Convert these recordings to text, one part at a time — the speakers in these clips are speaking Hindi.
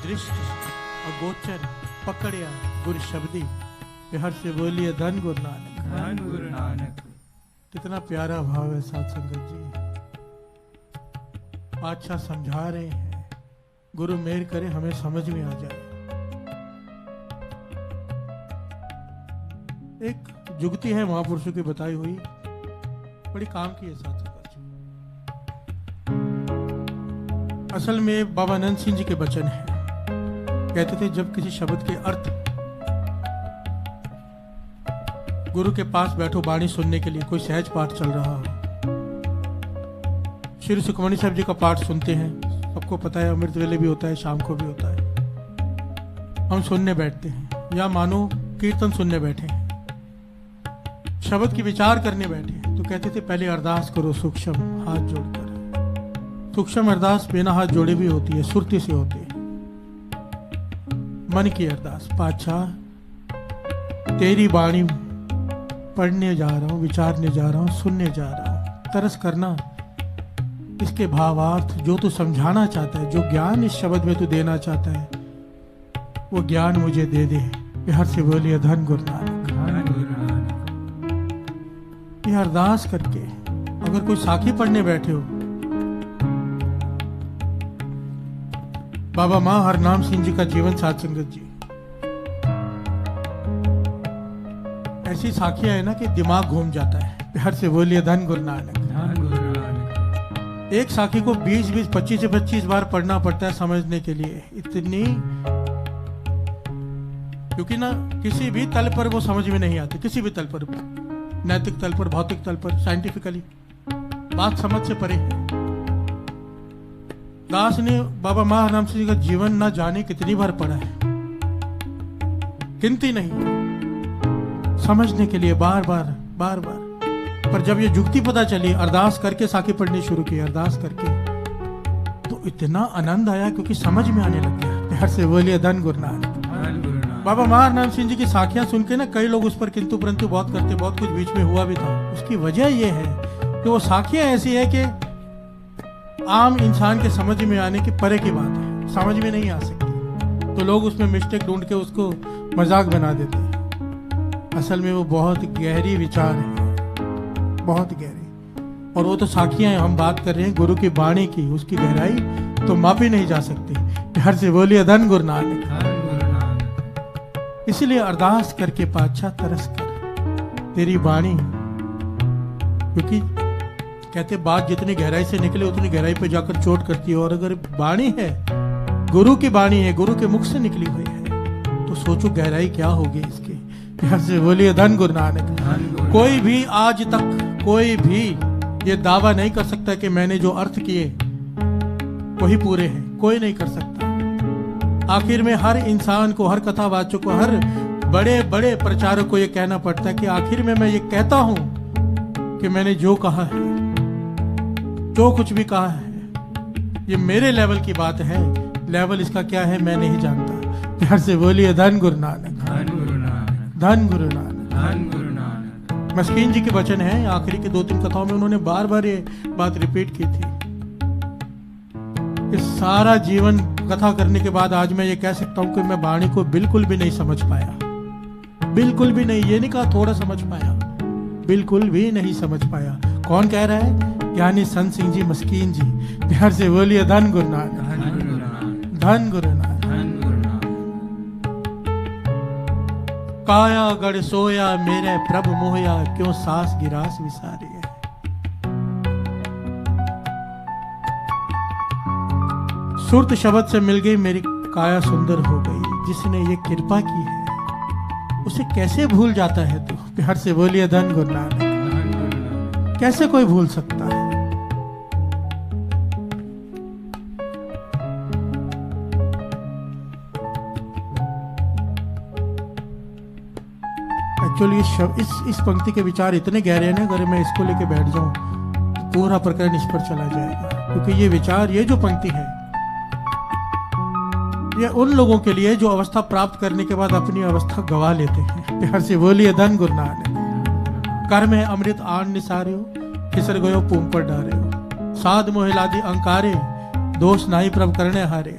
दृष्टि अगोचर पकड़िया गुर शब्दी। बिहार से बोलिए धन गुरु नानक। धन गुरु नानक। कितना प्यारा भाव है साथ संगत जी। बादशाह समझा रहे हैं, गुरु मेहर करे हमें समझ में आ जाए। एक जुगती है महापुरुषों की बताई हुई, बड़ी काम की है साथ संगत जी। असल में बाबा आनंद सिंह जी के वचन है। कहते थे जब किसी शब्द के अर्थ गुरु के पास बैठो वाणी सुनने के लिए, कोई सहज पाठ चल रहा हो, श्री सुखमणी साहब जी का पाठ सुनते हैं, सबको पता है अमृत वेले भी होता है, शाम को भी होता है। हम सुनने बैठते हैं या मानो कीर्तन सुनने बैठे हैं, शब्द की विचार करने बैठे हैं, तो कहते थे पहले अरदास करो सूक्ष्म हाथ जोड़कर। सूक्ष्म अरदास बिना हाथ जोड़े भी होती है, सुरती से होती है। मन की अरदास, पातशाह तेरी वाणी पढ़ने जा रहा हूं, विचारने जा रहा हूं, सुनने जा रहा हूं, तरस करना इसके भावार्थ जो तू समझाना चाहता है, जो ज्ञान इस शब्द में तू देना चाहता है, वो ज्ञान मुझे दे दे। बिहार से बोलिए धन गुरु नानक। ये अरदास करके अगर कोई साखी पढ़ने बैठे हो, बाबा मां हरनाम सिंह जी का जीवन साथ संगत जी, ऐसी साखियां है ना कि दिमाग घूम जाता है। बिहार से बोलिए धन गुरु नानक। एक साखी को 20-20, 25-25 बार पढ़ना पड़ता है समझने के लिए, इतनी, क्योंकि ना किसी भी तल पर वो समझ में नहीं आती, किसी भी तल पर, नैतिक तल पर, भौतिक तल पर, साइंटिफिकली बात समझ से परे है। दास ने बाबा मां हरनाम सिंह जी का जीवन ना जाने कितनी बार पढ़ा है, गिनती नहीं, समझने के लिए बार बार बार बार। पर जब ये जुक्ति पता चली, अरदास करके साखी पढ़नी शुरू की, अरदास करके, तो इतना आनंद आया क्योंकि समझ में आने लग गया। बिहार से बोलिए धन गुरु नानक। बाबा मां हरनाम सिंह जी की साखियां सुन के ना कई लोग उस पर किंतु परंतु बहुत करते, बहुत कुछ बीच में हुआ भी था। उसकी वजह यह है कि वो साखियां ऐसी है कि आम इंसान के समझ में आने की परे की बात है, समझ में नहीं आ सकती, तो लोग उसमें मिस्टेक ढूंढ के उसको मजाक बना देते हैं। असल में वो बहुत गहरी विचार है, बहुत गहरी। और वो तो साखियां हैं, हम बात कर रहे हैं गुरु की वाणी की, उसकी गहराई तो मापी नहीं जा सकती। बिहार से बोलिए धन गुरु नानक। इसलिए अरदास करके पातशाह तरस कर तेरी वाणी, क्योंकि कहते बात जितनी गहराई से निकले उतनी गहराई पे जाकर चोट करती है। और अगर वाणी है, गुरु की वाणी है, गुरु के मुख से निकली हुई है, तो सोचो गहराई क्या होगी इसकी। बिहार से बोलिए धन गुरु नानक। कोई भी आज तक कोई भी ये दावा नहीं कर सकता कि मैंने जो अर्थ किए वही पूरे हैं, कोई नहीं कर सकता। आखिर में हर इंसान को, हर कथावाचक को, हर बड़े बड़े प्रचारक को ये कहना पड़ता है कि आखिर में मैं ये कहता हूं कि मैंने जो कहा है, जो कुछ भी कहा है, ये मेरे लेवल की बात है, लेवल इसका क्या है मैं नहीं जानता। प्यार से बोलिए धन गुरु नानक। धन गुरु नानक। धन गुरु नानक। धन गुरु नानक। मस्कीन जी के वचन है, आखिरी के 2-3 कथाओं में उन्होंने बार बार ये बात रिपीट की थी। इस सारा जीवन कथा करने के बाद आज मैं ये कह सकता हूं कि मैं वाणी को बिल्कुल भी नहीं समझ पाया, बिल्कुल भी नहीं। ये नहीं कहा थोड़ा समझ पाया, बिल्कुल भी नहीं समझ पाया। कौन कह रहा है? ज्ञानी संत सिंह जी मस्कीन जी। बिहार से बोलिए धन गुरु नानक। धन गुरु नानक। काया गढ़ सोया मेरे प्रभु मोहया, क्यों सास गिरास विसारी है। सुरत शब्द से मिल गई मेरी काया सुंदर हो गई, जिसने ये कृपा की है उसे कैसे भूल जाता है तू। बिहार से बोलिए धन गुरु नानक। कैसे कोई भूल सकता है? एक्चुअली इस पंक्ति के विचार इतने गहरे हैं ना, अगर मैं इसको लेके बैठ जाऊं तो पूरा प्रकरण इस पर चला जाएगा। क्योंकि ये विचार, ये जो पंक्ति है, ये उन लोगों के लिए जो अवस्था प्राप्त करने के बाद अपनी अवस्था गवा लेते हैं। प्यार से बोलिए धन गुरु नानक। कर्म है अमृत आन निसारे हो, फिसर गयो पूम पर डारे हो। साध मोहिलादि अंकारे, दोष नाई प्रभ करने हारे।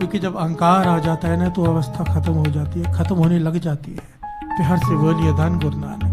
क्योंकि जब अहंकार आ जाता है ना तो अवस्था खत्म हो जाती है, खत्म होने लग जाती है। प्यार से बोलिए धन गुरु नानक।